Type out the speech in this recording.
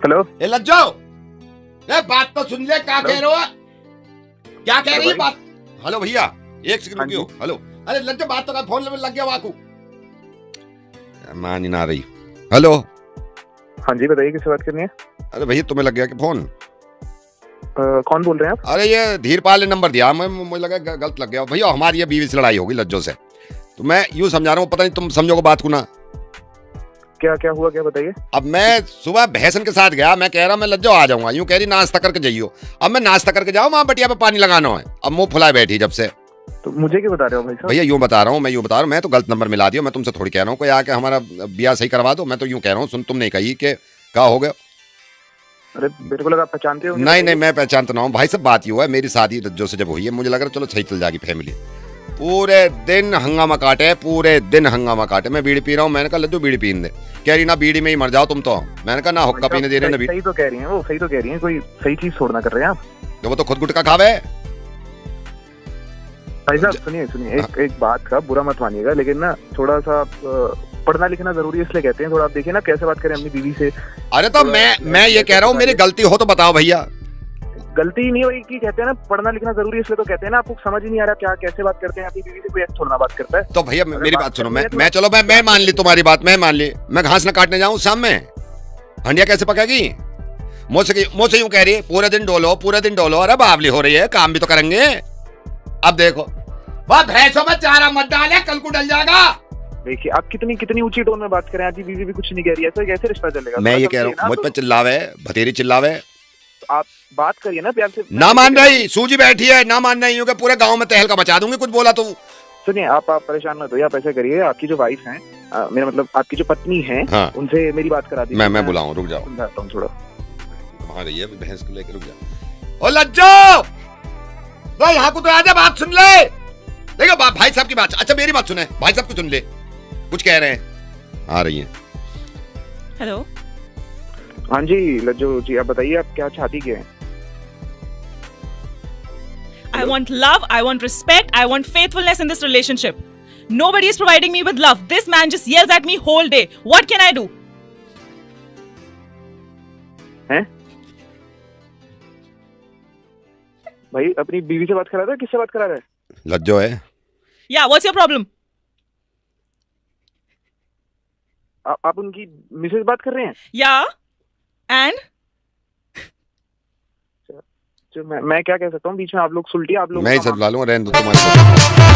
Hello. ए लज्जो, ए बात तो सुन ले, क्या कह रहे हो? क्या कह रही है बात? हेलो भैया, एक सेकंड हाँ रुकियो। हेलो, अरे लज्जो बात तो कर, फोन लग गया वाकू, मान ही ना रही। हेलो, हाँ जी बताइए, किससे बात करनी है? अरे भैया तुम्हें लग गया कि फोन? कौन बोल रहे हैं आप? अरे ये धीरपाल ने नंबर दिया, मुझे लगा गलत लग गया। भैया हमारी ये बीवी से लड़ाई होगी लज्जो से, तो मैं यूं समझा रहा हूँ, पता नहीं तुम समझोगे बात को ना। क्या क्या हुआ, क्या बताइए। अब मैं सुबह भैंसन के साथ गया, मैं कह रहा हूँ मैं लज्जो आ जाऊंगा, यूं कह रही नाश्ता करके जाइयो। अब मैं नाश्ता करके जाऊँ, वहां बटिया पे पानी लगाना है, अब मुंह फुलाए बैठी जब से। तो मुझे क्यों बता रहे हो भाई साहब? भैया यूं बता रहा हूँ, मैं तो गलत नंबर मिला दिया। मैं तुमसे थोड़ी कह रहा हूँ कोई आके हमारा ब्याह सही करवा दो, मैं तो यूं कह रहा हूँ, सुन तुम नहीं कही कि क्या हो गया। अरे मेरे को लगा आप पहचानते हो। नहीं, मैं पहचानता ना हूँ भाई, सब बात ये हुआ है, मेरी शादी लज्जो से जब हुई है, मुझे लग रहा चलो सही चल जाएगी फैमिली। पूरे दिन हंगामा काटे, पूरे दिन हंगामा काटे। मैं बीड़ी पी रहा हूँ, मैंने कहा लज्जो बीड़ी पीने दे, कह रही ना बीड़ी में ही मर जाओ तुम तो। मैंने कहा ना हुक्का पीने दे रहे ना बीड़ी। सही तो कह रही हैं वो, सही तो कह रही हैं, कोई सही चीज छोड़ना कर रहे हैं आप। तो वो तो खुद गुटका खावे। भाई साहब सुनिए, एक बात का बुरा मत मानिएगा, लेकिन ना थोड़ा सा पढ़ना लिखना जरूरी है, इसलिए कहते हैं। थोड़ा आप देखिए ना कैसे बात करें अपनी बीवी से। अरे तो मैं ये कह रहा हूँ, मेरी गलती हो तो बताओ भैया। गलती नहीं वही की कहते हैं ना, पढ़ना लिखना जरूरी है, इसलिए तो कहते हैं ना। आपको समझ ही नहीं आ रहा क्या कैसे बात करते हैं अपनी बीवी से, कोई ऐसे थोड़ा बात करता है। तो भैया मेरी बात सुनो, मैं चलो मैं मान ली तुम्हारी बात, मैं मान ली। मैं घास न काटने जाऊं शाम में, हंडिया कैसे पकेगी? मुझसे यूं कह रही है पूरे दिन डोलो। अरे बावली हो रही है, काम भी तो करेंगे। अब देखो, वह भैंसों में चारा मत डाले, कल को डल जाएगा। देखिए आप कितनी ऊंची टोन में बात कर रहे हैं। आपकी बीवी भी कुछ नहीं कह रही है, तो कैसे रिश्ता चलेगा? मैं ये कह रहा हूँ, मुझ पर चिल्लावे, भतेरी चिल्लावे। आप बात करिए ना प्यार से। ना मान रही, सूजी बैठी है, ना मान रही हूँ कि पूरे गांव में तहलका मचा दूंगी कुछ बोला तो। सुनिए आप परेशान मत होइए, आप ऐसे करिए, आपकी जो वाइफ है, मेरा मतलब आपकी जो पत्नी है, हाँ। उनसे मेरी बात करा दीजिए। मैं बुलाऊं, रुक जाओ, समझाता हूँ थोड़ा। वहां रही है भैंस को लेकर, रुक जा। ओ लज्जो, तो यहाँ को तो आजा, बात सुन ले। देखो भाई साहब की बात, अच्छा मेरी बात सुने, भाई साहब को सुन ले, कुछ कह रहे हैं। आ रही है। हेलो। हाँ जी लज्जो जी, आप बताइए आप क्या चाहती क्या है? I want love, I want respect, I want faithfulness in this relationship. Nobody is providing me with love. This man just yells at me whole day. What can I do? हैं? भाई अपनी बीवी से बात करा रहा है, किससे बात करा रहा है? लज्जो है। Yeah, what's your problem? आप उनकी मिसेज बात कर रहे हैं? Yeah, and? मैं क्या कह सकता हूँ बीच में? आप लोग सुलटिए, आप लोग। मैं ही सब ला लूंगा, रहने दो तुम्हारे।